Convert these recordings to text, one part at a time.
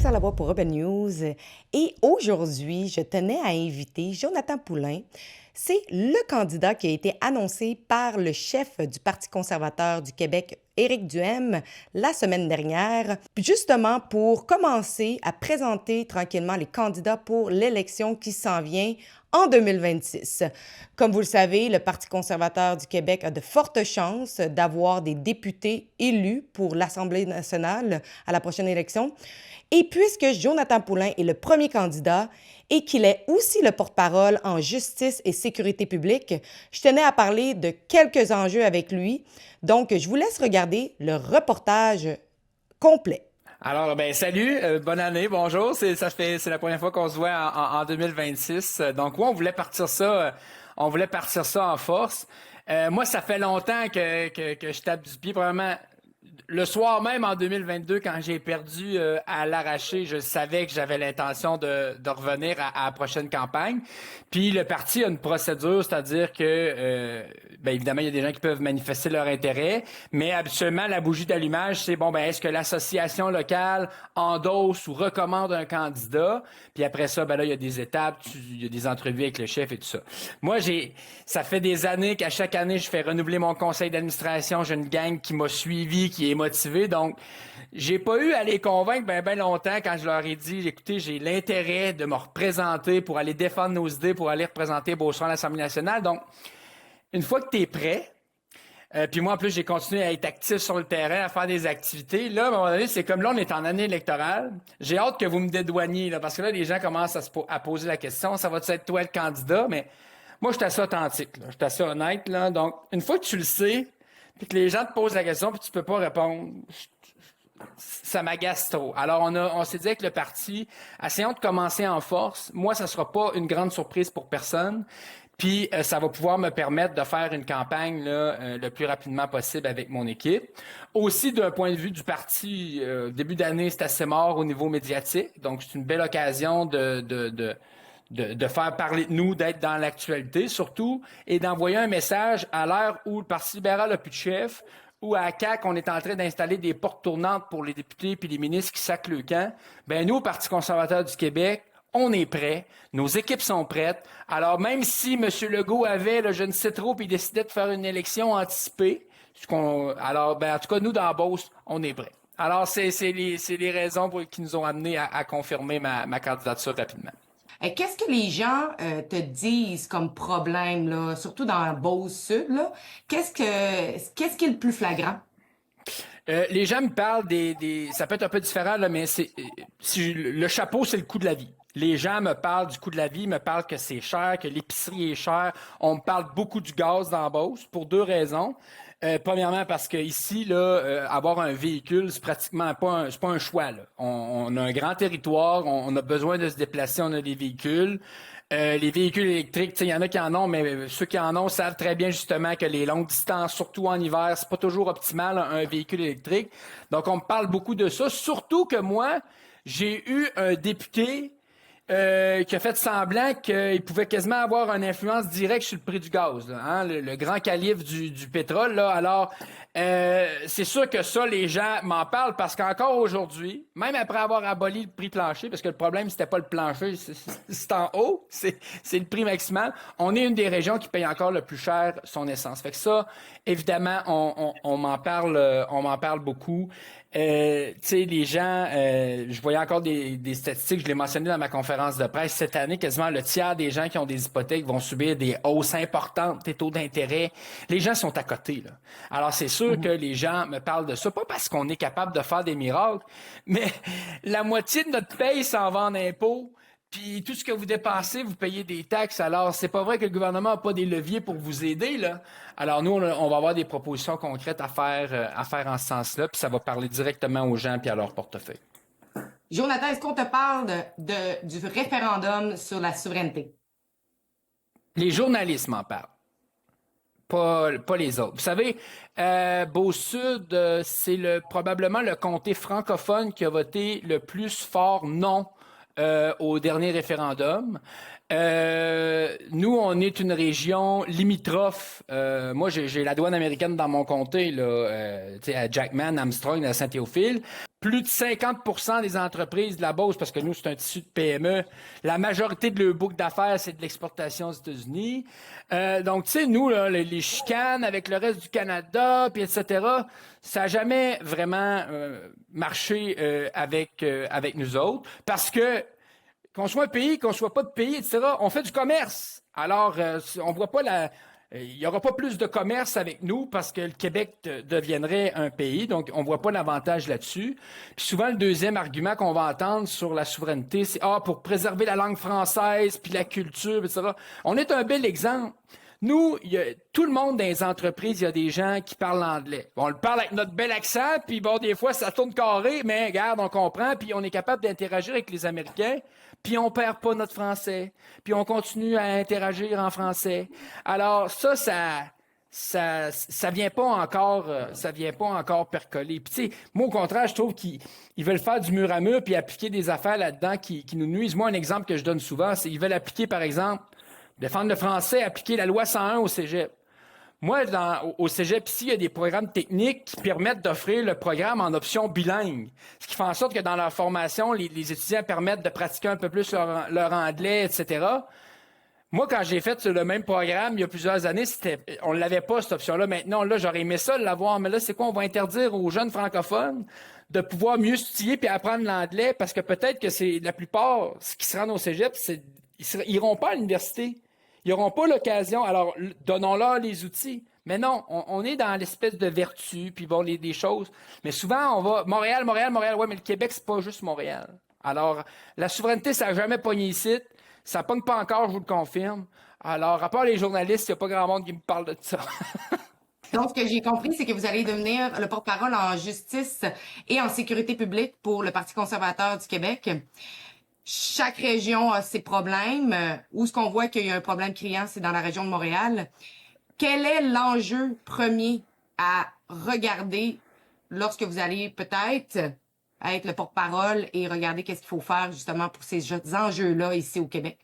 Marie-Pierre Lavoie pour Urban News. Et aujourd'hui, je tenais à inviter Jonathan Poulain. C'est le candidat qui a été annoncé par le chef du Parti conservateur du Québec, Éric Duhaime, la semaine dernière, justement pour commencer à présenter tranquillement les candidats pour l'élection qui s'en vient en 2026. Comme vous le savez, le Parti conservateur du Québec a de fortes chances d'avoir des députés élus pour l'Assemblée nationale à la prochaine élection. Et puisque Jonathan Poulain est le premier candidat et qu'il est aussi le porte-parole en justice et sécurité publique, je tenais à parler de quelques enjeux avec lui. Donc, je vous laisse regarder le reportage complet. Alors, salut, bonne année, bonjour. C'est la première fois qu'on se voit en 2026. Donc, oui, on voulait partir ça en force. Moi, ça fait longtemps que je tape du pied. Probablement, le soir même en 2022, quand j'ai perdu à l'arraché, je savais que j'avais l'intention de revenir à la prochaine campagne. Puis le parti a une procédure, c'est-à-dire que, évidemment, il y a des gens qui peuvent manifester leur intérêt, mais habituellement, la bougie d'allumage, c'est est-ce que l'association locale endosse ou recommande un candidat? Puis après ça, là, il y a des étapes, il y a des entrevues avec le chef et tout ça. Moi, ça fait des années qu'à chaque année, je fais renouveler mon conseil d'administration. J'ai une gang qui m'a suivi, qui est motivé. Donc, j'ai pas eu à les convaincre ben longtemps quand je leur ai dit, écoutez, j'ai l'intérêt de me représenter pour aller défendre nos idées, pour aller représenter Beauceron à l'Assemblée nationale. Donc, une fois que tu es prêt, puis moi, en plus, j'ai continué à être actif sur le terrain, à faire des activités. Là, à un moment donné, c'est comme là, on est en année électorale. J'ai hâte que vous me dédouaniez, là, parce que là, les gens commencent à poser la question, ça va-tu être toi le candidat? Mais moi, je suis assez authentique, là. Je suis assez honnête, là. Donc, une fois que tu le sais, puis que les gens te posent la question, puis tu peux pas répondre, ça m'agace trop. Alors, on s'est dit avec le parti, essayons de commencer en force. Moi, ça sera pas une grande surprise pour personne. Puis, ça va pouvoir me permettre de faire une campagne là, le plus rapidement possible avec mon équipe. Aussi, d'un point de vue du parti, début d'année, c'est assez mort au niveau médiatique. Donc, c'est une belle occasion de faire parler de nous, d'être dans l'actualité, surtout, et d'envoyer un message à l'heure où le Parti libéral n'a plus de chef, où à CAQ, on est en train d'installer des portes tournantes pour les députés puis les ministres qui sacent le camp. Nous, au Parti conservateur du Québec, on est prêts, nos équipes sont prêtes. Alors, même si M. Legault avait, là, je ne sais trop, puis il décidait de faire une élection anticipée, en tout cas, nous, dans Beauce, on est prêts. Alors, c'est les raisons qui nous ont amenés à confirmer ma candidature rapidement. Qu'est-ce que les gens te disent comme problème, là, surtout dans Beauce-Sud, là? Qu'est-ce qui est le plus flagrant? Les gens me parlent ça peut être un peu différent, là, mais le chapeau, c'est le coût de la vie. Les gens me parlent du coût de la vie, me parlent que c'est cher, que l'épicerie est chère. On me parle beaucoup du gaz dans Beauce pour deux raisons. Premièrement, parce que ici, là, avoir un véhicule, c'est pratiquement c'est pas un choix, là. On a un grand territoire, on a besoin de se déplacer, on a des véhicules. Les véhicules électriques, il y en a qui en ont, mais ceux qui en ont savent très bien justement que les longues distances, surtout en hiver, c'est pas toujours optimal un véhicule électrique. Donc, on me parle beaucoup de ça. Surtout que moi, j'ai eu un député qui a fait semblant qu'il pouvait quasiment avoir une influence directe sur le prix du gaz, là, hein, le grand calife du pétrole. Là. Alors, c'est sûr que ça, les gens m'en parlent parce qu'encore aujourd'hui, même après avoir aboli le prix plancher, parce que le problème, c'était pas le plancher, c'est en haut, c'est le prix maximal, on est une des régions qui paye encore le plus cher son essence. Fait que ça, évidemment, on m'en parle beaucoup. Les gens, je voyais encore des statistiques, je l'ai mentionné dans ma conférence de presse, cette année, quasiment le tiers des gens qui ont des hypothèques vont subir des hausses importantes des taux d'intérêt. Les gens sont à côté, là. Alors, c'est sûr que les gens me parlent de ça, pas parce qu'on est capable de faire des miracles, mais la moitié de notre paye s'en va en impôts. Puis tout ce que vous dépensez, vous payez des taxes. Alors, c'est pas vrai que le gouvernement n'a pas des leviers pour vous aider, là. Alors, nous, on va avoir des propositions concrètes à faire en ce sens-là, puis ça va parler directement aux gens puis à leur portefeuille. Jonathan, est-ce qu'on te parle du référendum sur la souveraineté? Les journalistes m'en parlent. Pas les autres. Vous savez, Beauce-Sud, c'est probablement le comté francophone qui a voté le plus fort non au dernier référendum. Nous, on est une région limitrophe. Moi, j'ai la douane américaine dans mon comté, là, à Jackman, Armstrong, à Saint-Théophile. plus de 50% des entreprises de la Beauce, parce que nous, c'est un tissu de PME, la majorité de leur boucle d'affaires, c'est de l'exportation aux États-Unis. Donc, tu sais, nous, là, les chicanes avec le reste du Canada, puis etc., ça n'a jamais vraiment marché avec nous autres, parce que qu'on soit un pays, qu'on soit pas de pays, etc., on fait du commerce. Alors, on voit pas il n'y aura pas plus de commerce avec nous parce que le Québec deviendrait un pays, donc on voit pas l'avantage là-dessus. Puis souvent, le deuxième argument qu'on va entendre sur la souveraineté, c'est pour préserver la langue française, puis la culture, etc. On est un bel exemple. Nous, tout le monde dans les entreprises, il y a des gens qui parlent l'anglais. On le parle avec notre bel accent, puis bon, des fois, ça tourne carré, mais regarde, on comprend, puis on est capable d'interagir avec les Américains, puis on perd pas notre français, puis on continue à interagir en français. Alors ça vient pas encore percoler. Puis tu sais, moi au contraire, je trouve qu'ils veulent faire du mur à mur puis appliquer des affaires là-dedans qui nous nuisent. Moi, un exemple que je donne souvent, c'est qu'ils veulent appliquer, par exemple, défendre le français, appliquer la loi 101 au cégep. Moi, au cégep, ici, il y a des programmes techniques qui permettent d'offrir le programme en option bilingue. Ce qui fait en sorte que dans leur formation, les étudiants permettent de pratiquer un peu plus leur anglais, etc. Moi, quand j'ai fait le même programme il y a plusieurs années, on l'avait pas, cette option-là. Maintenant, là, j'aurais aimé ça l'avoir. Mais là, c'est quoi? On va interdire aux jeunes francophones de pouvoir mieux étudier puis apprendre l'anglais parce que peut-être que c'est la plupart, ce qui se rendent au cégep, ils iront pas à l'université. Ils n'auront pas l'occasion. Alors, donnons-leur les outils. Mais non, on est dans l'espèce de vertu, puis bon, des choses. Mais souvent, on va Montréal. Ouais, mais le Québec, c'est pas juste Montréal. Alors, la souveraineté, ça n'a jamais pogné ici. Ça pogne pas encore, je vous le confirme. Alors, à part les journalistes, il n'y a pas grand monde qui me parle de ça. Donc, ce que j'ai compris, c'est que vous allez devenir le porte-parole en justice et en sécurité publique pour le Parti conservateur du Québec. Chaque région a ses problèmes. Où est-ce qu'on voit qu'il y a un problème criant, c'est dans la région de Montréal. Quel est l'enjeu premier à regarder lorsque vous allez peut-être être le porte-parole et regarder qu'est-ce qu'il faut faire justement pour ces enjeux-là ici au Québec?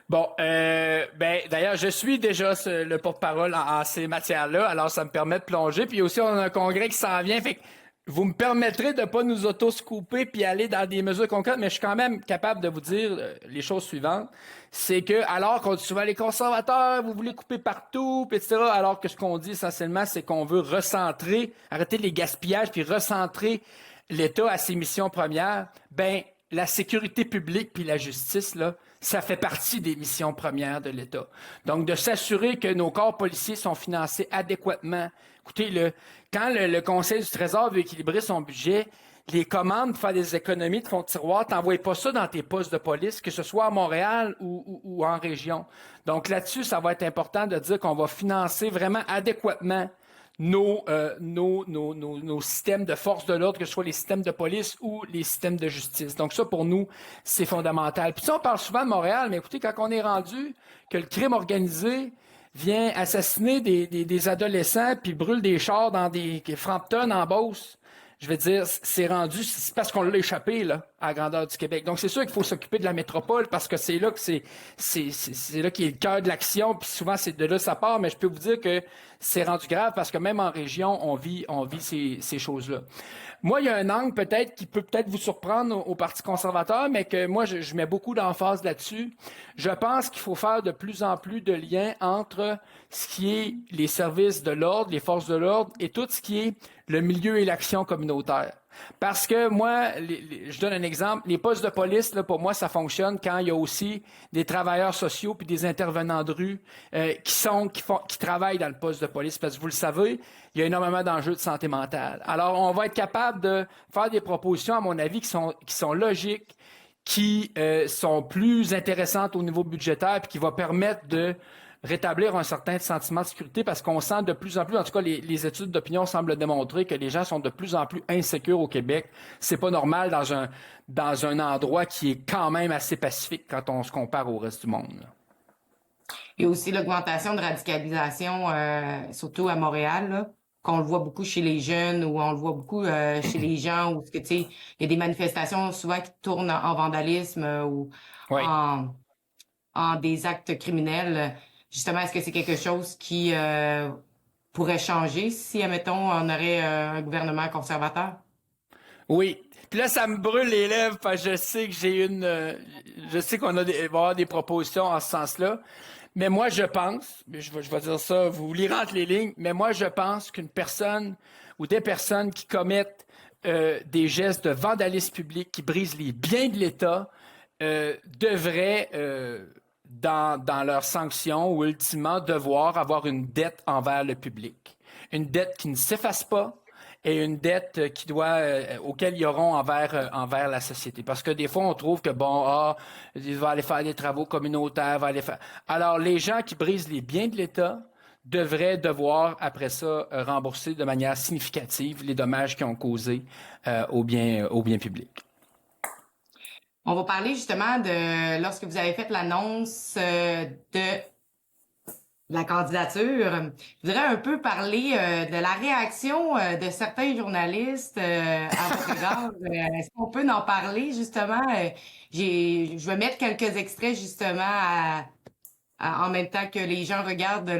Bon, d'ailleurs, je suis déjà le porte-parole en ces matières-là, alors ça me permet de plonger. Puis aussi, on a un congrès qui s'en vient, fait que vous me permettrez de pas nous auto-scooper puis aller dans des mesures concrètes, mais je suis quand même capable de vous dire les choses suivantes. C'est que, alors qu'on dit souvent les conservateurs, vous voulez couper partout, puis etc., alors que ce qu'on dit essentiellement, c'est qu'on veut recentrer, arrêter les gaspillages puis recentrer l'État à ses missions premières, la sécurité publique puis la justice, là, ça fait partie des missions premières de l'État. Donc, de s'assurer que nos corps policiers sont financés adéquatement. Écoutez, quand le Conseil du Trésor veut équilibrer son budget, les commandes pour faire des économies de fonds de tiroir, t'envoies pas ça dans tes postes de police, que ce soit à Montréal ou en région. Donc là-dessus, ça va être important de dire qu'on va financer vraiment adéquatement nos systèmes de force de l'ordre, que ce soit les systèmes de police ou les systèmes de justice. Donc ça, pour nous, c'est fondamental. Puis ça, on parle souvent de Montréal, mais écoutez, quand on est rendu que le crime organisé vient assassiner des adolescents puis brûle des chars dans des Frampton en Beauce, je veux dire, c'est parce qu'on l'a échappé, là, à la grandeur du Québec. Donc, c'est sûr qu'il faut s'occuper de la métropole parce que c'est là que c'est là qui est le cœur de l'action, puis souvent, c'est de là que ça part, mais je peux vous dire que c'est rendu grave parce que même en région, on vit ces choses-là. Moi, il y a un angle peut-être qui peut peut-être vous surprendre au Parti conservateur, mais que moi, je mets beaucoup d'emphase là-dessus. Je pense qu'il faut faire de plus en plus de liens entre ce qui est les services de l'ordre, les forces de l'ordre, et tout ce qui est le milieu et l'action communautaire. Parce que moi, je donne un exemple, les postes de police, là, pour moi, ça fonctionne quand il y a aussi des travailleurs sociaux puis des intervenants de rue qui travaillent dans le poste de police. Parce que vous le savez, il y a énormément d'enjeux de santé mentale. Alors, on va être capable de faire des propositions, à mon avis, qui sont logiques, qui sont plus intéressantes au niveau budgétaire puis qui vont permettre de rétablir un certain sentiment de sécurité parce qu'on sent de plus en plus, en tout cas les études d'opinion semblent démontrer que les gens sont de plus en plus insécures au Québec. C'est pas normal dans un endroit qui est quand même assez pacifique quand on se compare au reste du monde. Il y a aussi l'augmentation de radicalisation, surtout à Montréal, là, qu'on le voit beaucoup chez les jeunes ou on le voit beaucoup chez les gens où tu sais, il y a des manifestations souvent qui tournent en vandalisme ou Oui. en des actes criminels. Justement, est-ce que c'est quelque chose qui pourrait changer si, admettons, on aurait un gouvernement conservateur? Oui. Puis là, ça me brûle les lèvres parce que je sais que je sais qu'on va avoir des propositions en ce sens-là. Mais moi, je pense, je vais dire ça, vous lirez entre les lignes, mais moi, je pense qu'une personne ou des personnes qui commettent des gestes de vandalisme public, qui brisent les biens de l'État, devraient, dans leurs sanctions ou ultimement, devoir avoir une dette envers le public. Une dette qui ne s'efface pas, et une dette auquel ils auront envers la société. Parce que des fois, on trouve que, il va aller faire des travaux communautaires, va aller faire... Alors, les gens qui brisent les biens de l'État devraient devoir, après ça, rembourser de manière significative les dommages qu'ils ont causés aux biens publics. On va parler justement de lorsque vous avez fait l'annonce de la candidature. Je voudrais un peu parler de la réaction de certains journalistes à votre égard. Est-ce qu'on peut en parler justement? Je vais mettre quelques extraits justement en même temps que les gens regardent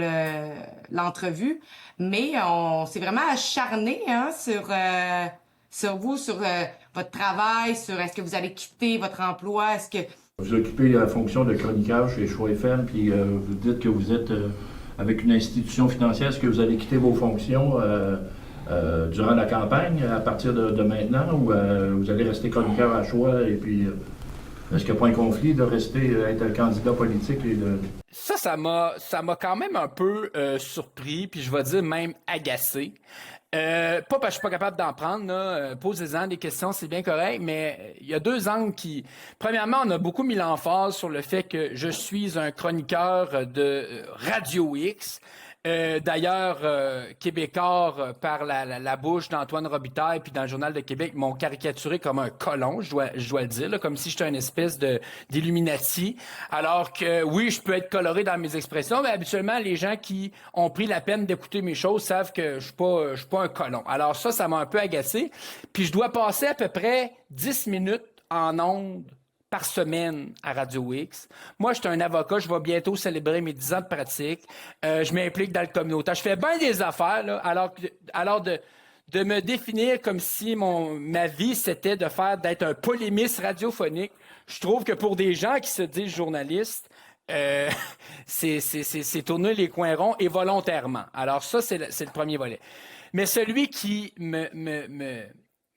l'entrevue, mais on s'est vraiment acharné sur vous, sur votre travail, sur est-ce que vous allez quitter votre emploi, est-ce que Vous occupez la fonction de chroniqueur chez Choix FM, puis vous dites que vous êtes avec une institution financière. Est-ce que vous allez quitter vos fonctions durant la campagne, à partir de maintenant, ou vous allez rester chroniqueur à Choix, et puis est-ce qu'il n'y a pas un conflit de rester être un candidat politique et de... Ça m'a quand même un peu surpris, puis je vais dire même agacé. Pas parce que je suis pas capable d'en prendre, là. Posez-en des questions, c'est bien correct, mais il y a deux angles qui... Premièrement, on a beaucoup mis l'emphase sur le fait que je suis un chroniqueur de Radio X. D'ailleurs, Québécois, par la bouche d'Antoine Robitaille, puis dans le Journal de Québec, m'ont caricaturé comme un colon, je dois le dire, là, comme si j'étais une espèce d'Illuminati. Alors que, oui, je peux être coloré dans mes expressions, mais habituellement, les gens qui ont pris la peine d'écouter mes choses savent que je suis pas un colon. Alors ça m'a un peu agacé. Puis je dois passer à peu près 10 minutes en ondes par semaine à Radio X. Moi, je suis un avocat, je vais bientôt célébrer mes 10 ans de pratique. Je m'implique dans le communautaire. Je fais bien des affaires, là, alors de me définir comme si ma vie, c'était d'être un polémiste radiophonique. Je trouve que pour des gens qui se disent journalistes, c'est tourner les coins ronds et volontairement. Alors ça, c'est le premier volet. Mais celui qui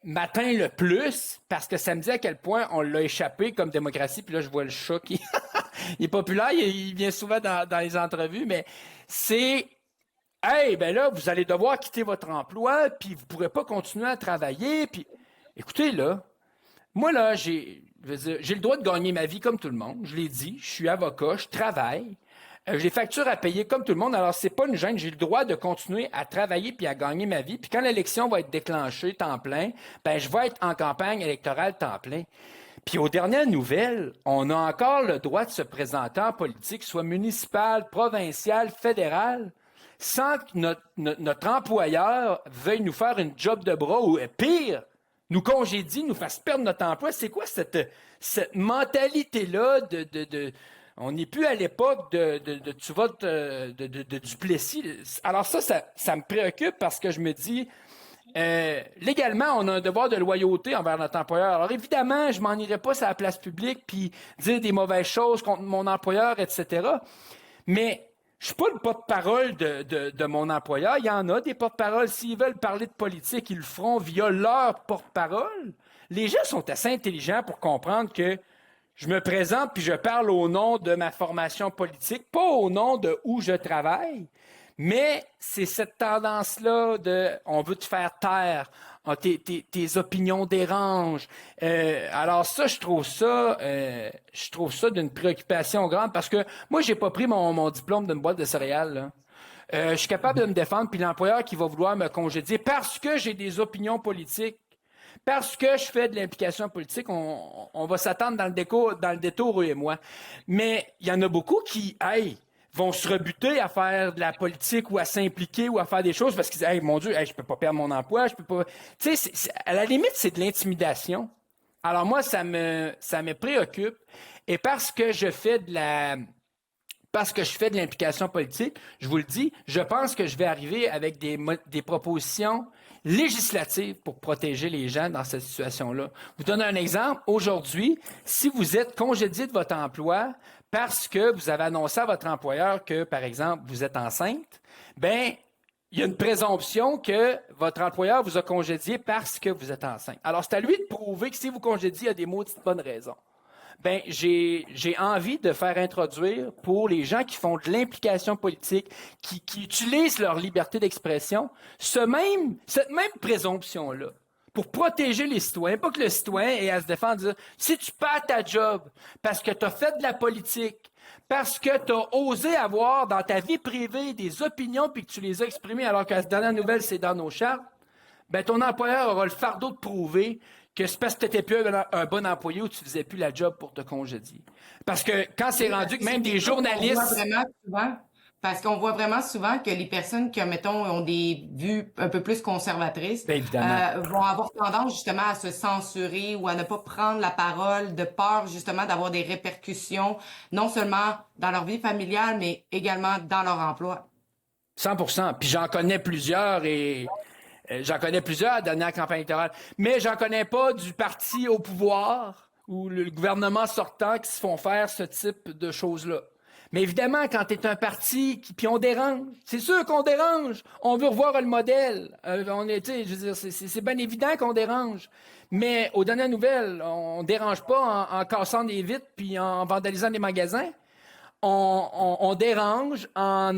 m'atteint le plus, parce que ça me dit à quel point on l'a échappé comme démocratie, puis là, je vois le chat qui il est populaire, il vient souvent dans les entrevues, mais c'est « Hey, ben là, vous allez devoir quitter votre emploi, puis vous pourrez pas continuer à travailler, puis... » Écoutez, là, moi, là, j'ai le droit de gagner ma vie comme tout le monde, je l'ai dit, je suis avocat, je travaille, j'ai des factures à payer comme tout le monde, alors c'est pas une gêne, j'ai le droit de continuer à travailler puis à gagner ma vie. Puis quand l'élection va être déclenchée temps plein, ben je vais être en campagne électorale temps plein. Puis aux dernières nouvelles, on a encore le droit de se présenter en politique, soit municipal, provincial, fédéral, sans que notre employeur veuille nous faire une job de bras ou pire, nous congédie, nous fasse perdre notre emploi. C'est quoi cette mentalité-là on n'est plus à l'époque de Duplessis. Alors ça me préoccupe parce que je me dis, légalement, on a un devoir de loyauté envers notre employeur. Alors évidemment, je m'en irai pas sur la place publique puis dire des mauvaises choses contre mon employeur, etc. Mais je suis pas le porte-parole de mon employeur. Il y en a des porte-paroles. S'ils veulent parler de politique, ils le feront via leur porte-parole. Les gens sont assez intelligents pour comprendre que je me présente puis je parle au nom de ma formation politique, pas au nom de où je travaille, mais c'est cette tendance-là de « on veut te faire taire, tes opinions dérangent ». Alors ça, je trouve ça d'une préoccupation grande parce que moi, j'ai pas pris mon diplôme d'une boîte de céréales, là. Je suis capable de me défendre, puis l'employeur qui va vouloir me congédier parce que j'ai des opinions politiques. Parce que je fais de l'implication politique, on va s'attendre dans le détour, eux et moi. Mais il y en a beaucoup qui, vont se rebuter à faire de la politique ou à s'impliquer ou à faire des choses parce qu'ils disent, mon Dieu, je peux pas perdre mon emploi, je peux pas... Tu sais, à la limite, c'est de l'intimidation. Alors moi, ça me préoccupe. Et parce que je fais de l'implication politique, je vous le dis, je pense que je vais arriver avec des propositions législatives pour protéger les gens dans cette situation-là. Vous donne un exemple. Aujourd'hui, si vous êtes congédié de votre emploi parce que vous avez annoncé à votre employeur que, par exemple, vous êtes enceinte, ben il y a une présomption que votre employeur vous a congédié parce que vous êtes enceinte. Alors, c'est à lui de prouver que si vous congédiez, il y a des maudites bonnes raisons. Ben, j'ai envie de faire introduire pour les gens qui font de l'implication politique, qui utilisent leur liberté d'expression, cette même présomption-là, pour protéger les citoyens. Pas que le citoyen ait à se défendre, dire, si tu perds ta job parce que tu as fait de la politique, parce que tu as osé avoir dans ta vie privée des opinions puis que tu les as exprimées alors que la dernière nouvelle, c'est dans nos chartes, ben ton employeur aura le fardeau de prouver que c'est parce que tu n'étais plus un bon employé ou tu ne faisais plus la job pour te congédier. Parce que quand c'est rendu que même des journalistes... Parce qu'on voit vraiment souvent que les personnes qui, mettons, ont des vues un peu plus conservatrices vont avoir tendance justement à se censurer ou à ne pas prendre la parole de peur justement d'avoir des répercussions, non seulement dans leur vie familiale, mais également dans leur emploi. 100%. Puis j'en connais plusieurs à la dernière campagne électorale. Mais j'en connais pas du parti au pouvoir ou le gouvernement sortant qui se font faire ce type de choses-là. Mais évidemment, quand tu es un parti, puis on dérange, c'est sûr qu'on dérange. On veut revoir le modèle. C'est bien évident qu'on dérange. Mais aux dernières nouvelles, on dérange pas en cassant des vitres puis en vandalisant des magasins. On dérange en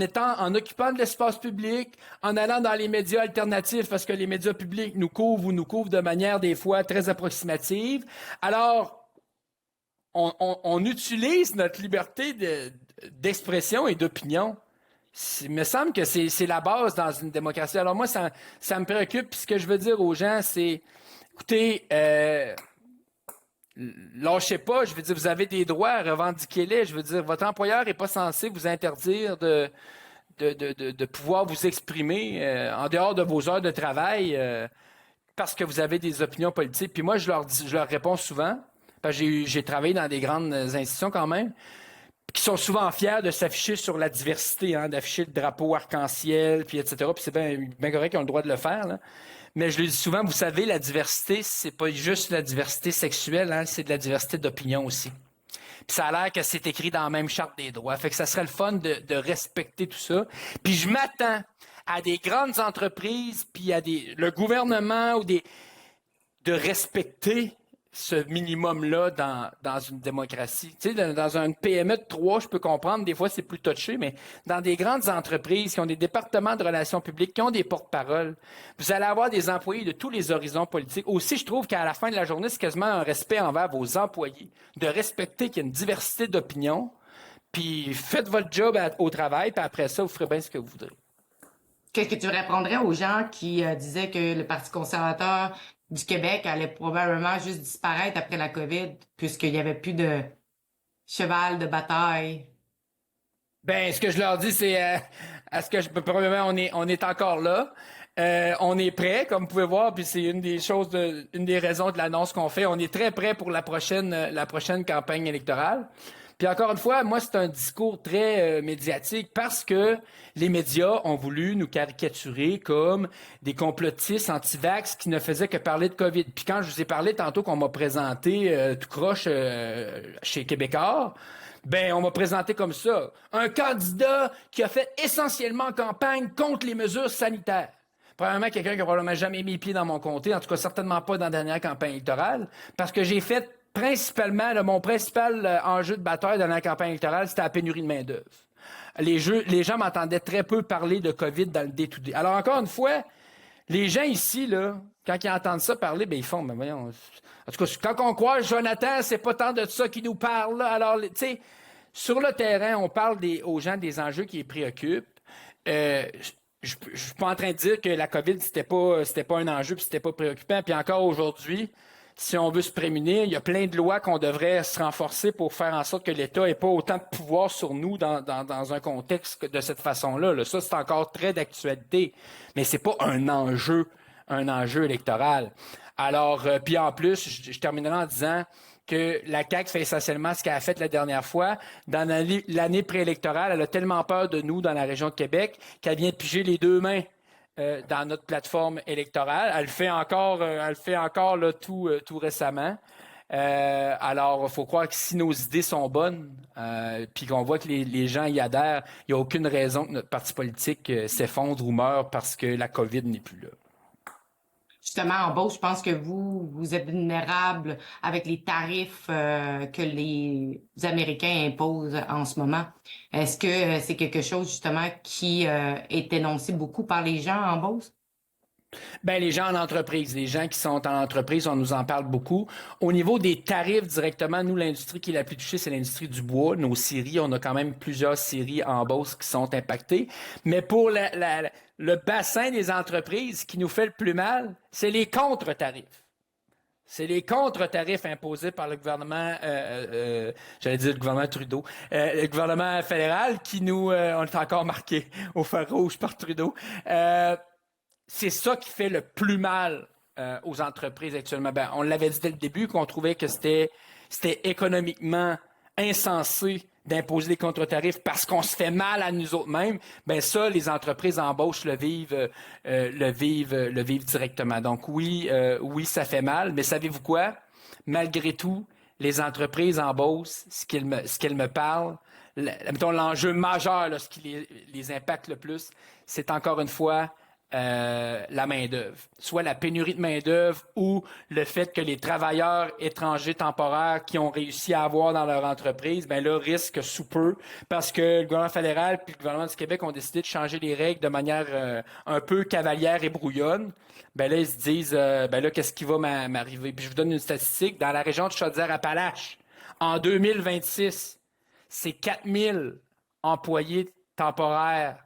occupant de l'espace public, en allant dans les médias alternatifs parce que les médias publics nous couvrent de manière des fois très approximative. Alors, on utilise notre liberté d'expression et d'opinion. Il me semble que c'est la base dans une démocratie. Alors moi, ça me préoccupe. Puis ce que je veux dire aux gens, c'est, écoutez, lâchez pas. Je veux dire, vous avez des droits, revendiquez-les. Je veux dire, votre employeur n'est pas censé vous interdire de pouvoir vous exprimer en dehors de vos heures de travail parce que vous avez des opinions politiques. Puis moi, je leur réponds souvent, parce que j'ai travaillé dans des grandes institutions quand même, qui sont souvent fiers de s'afficher sur la diversité, d'afficher le drapeau arc-en-ciel, puis etc. Puis c'est bien correct qu'ils ont le droit de le faire, là. Mais je le dis souvent, vous savez, la diversité, c'est pas juste la diversité sexuelle, c'est de la diversité d'opinion aussi. Puis ça a l'air que c'est écrit dans la même charte des droits. Fait que ça serait le fun de respecter tout ça. Puis je m'attends à des grandes entreprises, puis à le gouvernement de respecter ce minimum-là dans une démocratie. Tu sais, dans une PME de 3, je peux comprendre, des fois c'est plus touché, mais dans des grandes entreprises qui ont des départements de relations publiques, qui ont des porte-paroles, vous allez avoir des employés de tous les horizons politiques. Aussi, je trouve qu'à la fin de la journée, c'est quasiment un respect envers vos employés, de respecter qu'il y a une diversité d'opinions, puis faites votre job au travail, puis après ça, vous ferez bien ce que vous voudrez. Qu'est-ce que tu répondrais aux gens qui disaient que le Parti conservateur du Québec allait probablement juste disparaître après la COVID, puisqu'il n'y avait plus de cheval de bataille? Ben, ce que je leur dis, c'est probablement on est encore là. On est prêt, comme vous pouvez voir, puis c'est une des raisons de l'annonce qu'on fait. On est très prêt pour la prochaine campagne électorale. Puis encore une fois, moi, c'est un discours très médiatique parce que les médias ont voulu nous caricaturer comme des complotistes anti-vax qui ne faisaient que parler de COVID. Puis quand je vous ai parlé tantôt qu'on m'a présenté tout croche chez Québécois, ben on m'a présenté comme ça. Un candidat qui a fait essentiellement campagne contre les mesures sanitaires. Premièrement, quelqu'un qui a probablement jamais mis pied dans mon comté, en tout cas certainement pas dans la dernière campagne électorale, parce que j'ai fait principalement, mon principal enjeu de bataille dans la campagne électorale, c'était la pénurie de main-d'œuvre. Les gens m'entendaient très peu parler de COVID dans le day-to-day. Alors, encore une fois, les gens ici, là, quand ils entendent ça parler, ben ils font, ben voyons. En tout cas, quand on croise Jonathan, c'est pas tant de ça qui nous parle, là. Alors, tu sais, sur le terrain, on parle aux gens des enjeux qui les préoccupent. Je suis pas en train de dire que la COVID, c'était pas un enjeu puis c'était pas préoccupant. Puis encore aujourd'hui, si on veut se prémunir, il y a plein de lois qu'on devrait se renforcer pour faire en sorte que l'État ait pas autant de pouvoir sur nous dans un contexte de cette façon-là. Là. Ça, c'est encore très d'actualité. Mais c'est pas un enjeu électoral. Alors, puis en plus, je terminerai en disant que la CAQ fait essentiellement ce qu'elle a fait la dernière fois. Dans l'année préélectorale, elle a tellement peur de nous dans la région de Québec qu'elle vient piger les deux mains dans notre plateforme électorale. Elle le fait encore là, tout récemment. Alors, il faut croire que si nos idées sont bonnes, puis qu'on voit que les gens y adhèrent, il n'y a aucune raison que notre parti politique s'effondre ou meure parce que la COVID n'est plus là. Justement, en Beauce, je pense que vous êtes vulnérable avec les tarifs que les Américains imposent en ce moment. Est-ce que c'est quelque chose, justement, qui est énoncé beaucoup par les gens en Beauce? Ben, les gens en entreprise, les gens qui sont en entreprise, on nous en parle beaucoup. Au niveau des tarifs directement, nous, l'industrie qui est la plus touchée, c'est l'industrie du bois. Nos scieries, on a quand même plusieurs scieries en Beauce qui sont impactées. Mais pour le bassin des entreprises, qui nous fait le plus mal, c'est les contre-tarifs. C'est les contre-tarifs imposés par le gouvernement, j'allais dire le gouvernement Trudeau, le gouvernement fédéral qui nous, on est encore marqué au fer rouge par Trudeau. C'est ça qui fait le plus mal aux entreprises actuellement. Ben, on l'avait dit dès le début qu'on trouvait que c'était économiquement insensé d'imposer des contre-tarifs parce qu'on se fait mal à nous autres-mêmes. Ben ça, les entreprises embauchent le vivent directement. Donc oui, ça fait mal. Mais savez-vous quoi? Malgré tout, les entreprises embauchent, ce qu'elles me parlent. Mettons, l'enjeu majeur, là, ce qui les impacte le plus, c'est encore une fois la main-d'œuvre, soit la pénurie de main-d'œuvre ou le fait que les travailleurs étrangers temporaires qui ont réussi à avoir dans leur entreprise, ben là, risquent sous peu parce que le gouvernement fédéral puis le gouvernement du Québec ont décidé de changer les règles de manière un peu cavalière et brouillonne. Ben là, ils se disent, ben là, qu'est-ce qui va m'arriver? Puis je vous donne une statistique. Dans la région de Chaudière-Appalaches, en 2026, c'est 4000 employés temporaires,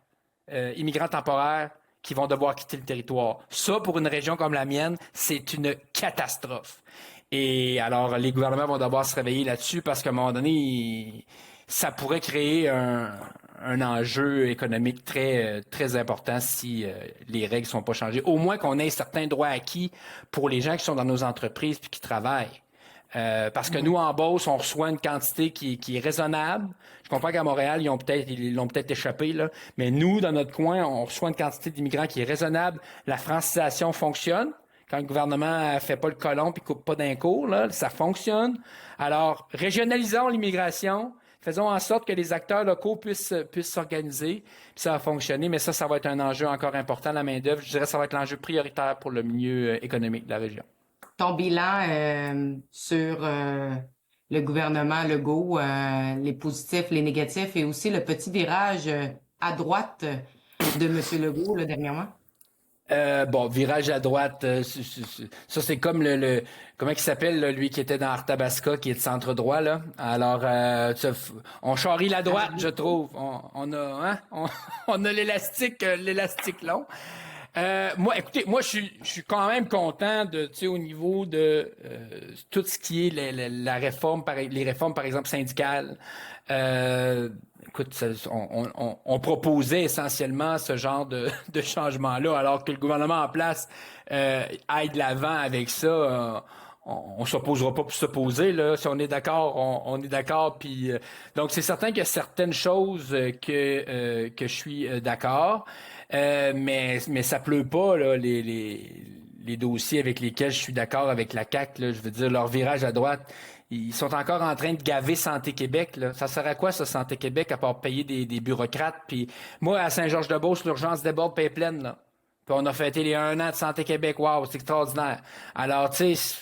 immigrants temporaires, qui vont devoir quitter le territoire. Ça, pour une région comme la mienne, c'est une catastrophe. Et alors, les gouvernements vont devoir se réveiller là-dessus parce qu'à un moment donné, ça pourrait créer un enjeu économique très, très important si les règles ne sont pas changées. Au moins qu'on ait certains droits acquis pour les gens qui sont dans nos entreprises et qui travaillent. Parce que nous, en Beauce, on reçoit une quantité qui est raisonnable. Je comprends qu'à Montréal, ils l'ont peut-être échappé, là. Mais nous, dans notre coin, on reçoit une quantité d'immigrants qui est raisonnable. La francisation fonctionne. Quand le gouvernement fait pas le colon puis coupe pas d'un cours, là, ça fonctionne. Alors, régionalisons l'immigration. Faisons en sorte que les acteurs locaux puissent s'organiser. Puis ça va fonctionner. Mais ça va être un enjeu encore important, la main-d'œuvre. Je dirais que ça va être l'enjeu prioritaire pour le milieu économique de la région. Ton bilan sur le gouvernement Legault, les positifs, les négatifs et aussi le petit virage à droite de M. Legault là, dernièrement? Bon, virage à droite, ça c'est comme comment il s'appelle, là, lui qui était dans Arthabasca, qui est de centre droit, là. Alors, on charrie la droite, je trouve. On a l'élastique long. Écoutez, je suis quand même content de, tu sais, au niveau de tout ce qui est la réforme, les réformes, par exemple, syndicales. Écoute, on proposait essentiellement ce genre de changement-là, alors que le gouvernement en place aille de l'avant avec ça. On s'opposera pas pour s'opposer, là. Si on est d'accord, on est d'accord. Puis donc c'est certain qu'il y a certaines choses que je suis d'accord. Mais ça pleut pas, là, les dossiers avec lesquels je suis d'accord avec la CAQ, là. Je veux dire, leur virage à droite, ils sont encore en train de gaver Santé Québec, là. Ça sert à quoi, ça, Santé Québec, à part payer des bureaucrates? Puis moi, à Saint-Georges-de-Beauce, l'urgence déborde, paye pleine, là. Puis on a fêté les 1 an de Santé Québec. Waouh, c'est extraordinaire. Alors, tu sais...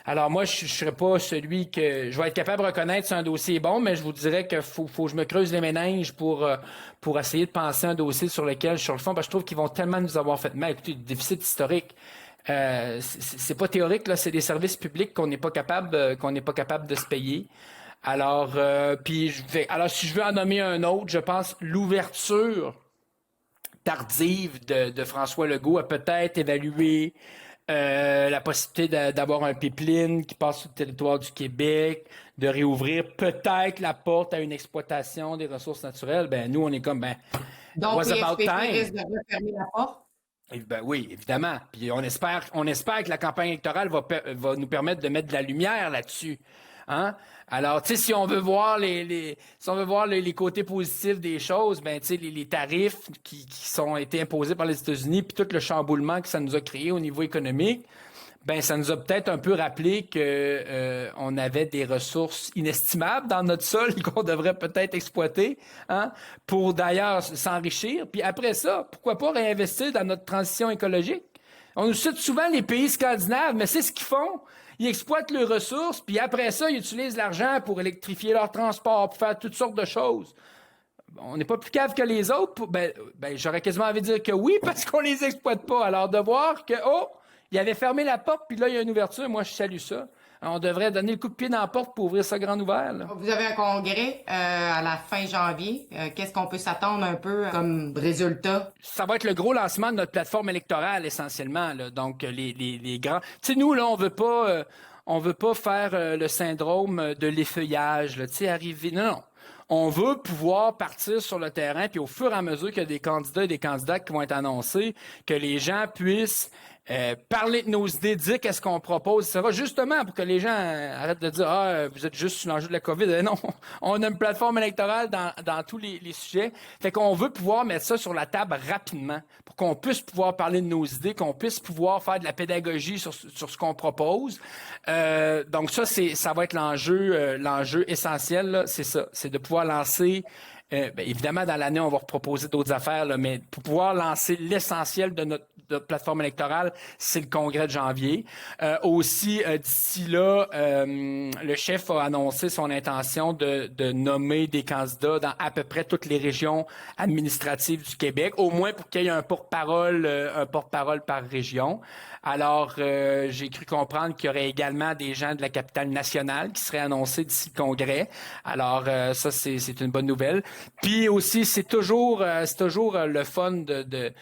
Alors moi, je serais pas celui que... Je vais être capable de reconnaître si un dossier est bon, mais je vous dirais qu'il faut que je me creuse les méninges pour essayer de penser un dossier sur lequel, sur le fond, parce que je trouve qu'ils vont tellement nous avoir fait mal. Écoutez, le déficit historique, c'est pas théorique, là, c'est des services publics qu'on n'est pas capable de se payer. Alors, si je veux en nommer un autre, je pense l'ouverture tardive de François Legault a peut-être évalué la possibilité d'avoir un pipeline qui passe sur le territoire du Québec, de réouvrir peut-être la porte à une exploitation des ressources naturelles. Ben nous, on est comme, donc, was about time. Risque de refermer la porte? Ben oui, évidemment. Puis on espère que la campagne électorale va nous permettre de mettre de la lumière là-dessus. Hein? Alors, tu sais, si on veut voir si on veut voir les côtés positifs des choses, ben, tu sais, les tarifs qui sont été imposés par les États-Unis, puis tout le chamboulement que ça nous a créé au niveau économique, ben, ça nous a peut-être un peu rappelé que on avait des ressources inestimables dans notre sol qu'on devrait peut-être exploiter, hein, pour d'ailleurs s'enrichir. Puis après ça, pourquoi pas réinvestir dans notre transition écologique? On nous cite souvent les pays scandinaves, mais c'est ce qu'ils font. Ils exploitent leurs ressources, puis après ça, ils utilisent l'argent pour électrifier leur transport, pour faire toutes sortes de choses. On n'est pas plus cave que les autres. Ben, j'aurais quasiment envie de dire que oui, parce qu'on les exploite pas. Alors, de voir que, il avait fermé la porte, puis là, il y a une ouverture, moi, je salue ça. On devrait donner le coup de pied dans la porte pour ouvrir ça grand ouvert. Là. Vous avez un congrès à la fin janvier. Qu'est-ce qu'on peut s'attendre un peu comme résultat? Ça va être le gros lancement de notre plateforme électorale, essentiellement. Là. Donc, les grands... Tu sais, nous, là, on veut pas faire le syndrome de l'effeuillage, là, tu sais, arriver... Non. On veut pouvoir partir sur le terrain, puis au fur et à mesure qu'il y a des candidats et des candidates qui vont être annoncés, que les gens puissent parler de nos idées, dire qu'est-ce qu'on propose, etc. Justement, pour que les gens arrêtent de dire « Ah, vous êtes juste sur l'enjeu de la COVID ». Non, on a une plateforme électorale dans tous les sujets. Fait qu'on veut pouvoir mettre ça sur la table rapidement pour qu'on puisse pouvoir parler de nos idées, qu'on puisse pouvoir faire de la pédagogie sur ce qu'on propose. Donc ça va être l'enjeu essentiel, là, c'est ça, c'est de pouvoir lancer... évidemment, dans l'année, on va proposer d'autres affaires, là, mais pour pouvoir lancer l'essentiel de notre plateforme électorale, c'est le congrès de janvier. Aussi, d'ici là, le chef a annoncé son intention de nommer des candidats dans à peu près toutes les régions administratives du Québec, au moins pour qu'il y ait un porte-parole par région. Alors, j'ai cru comprendre qu'il y aurait également des gens de la capitale nationale qui seraient annoncés d'ici le congrès. Alors, ça, c'est une bonne nouvelle. Puis aussi, c'est toujours le fun de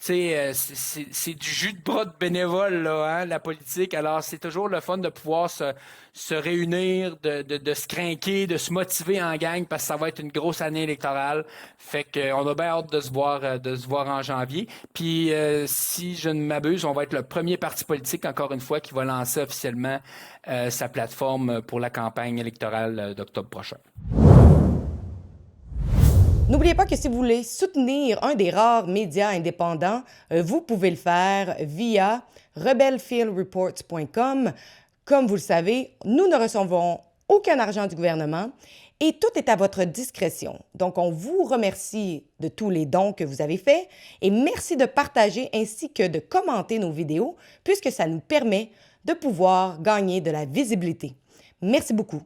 tu sais, c'est du jus de bras de bénévole, là, hein, la politique. Alors, c'est toujours le fun de pouvoir se réunir, de se crinquer, de se motiver en gang, parce que ça va être une grosse année électorale. Fait qu'on a bien hâte de se voir en janvier. Puis, si je ne m'abuse, on va être le premier parti politique, encore une fois, qui va lancer officiellement sa plateforme pour la campagne électorale d'octobre prochain. N'oubliez pas que si vous voulez soutenir un des rares médias indépendants, vous pouvez le faire via rebelfieldreports.com. Comme vous le savez, nous ne recevons aucun argent du gouvernement et tout est à votre discrétion. Donc, on vous remercie de tous les dons que vous avez faits et merci de partager ainsi que de commenter nos vidéos puisque ça nous permet de pouvoir gagner de la visibilité. Merci beaucoup.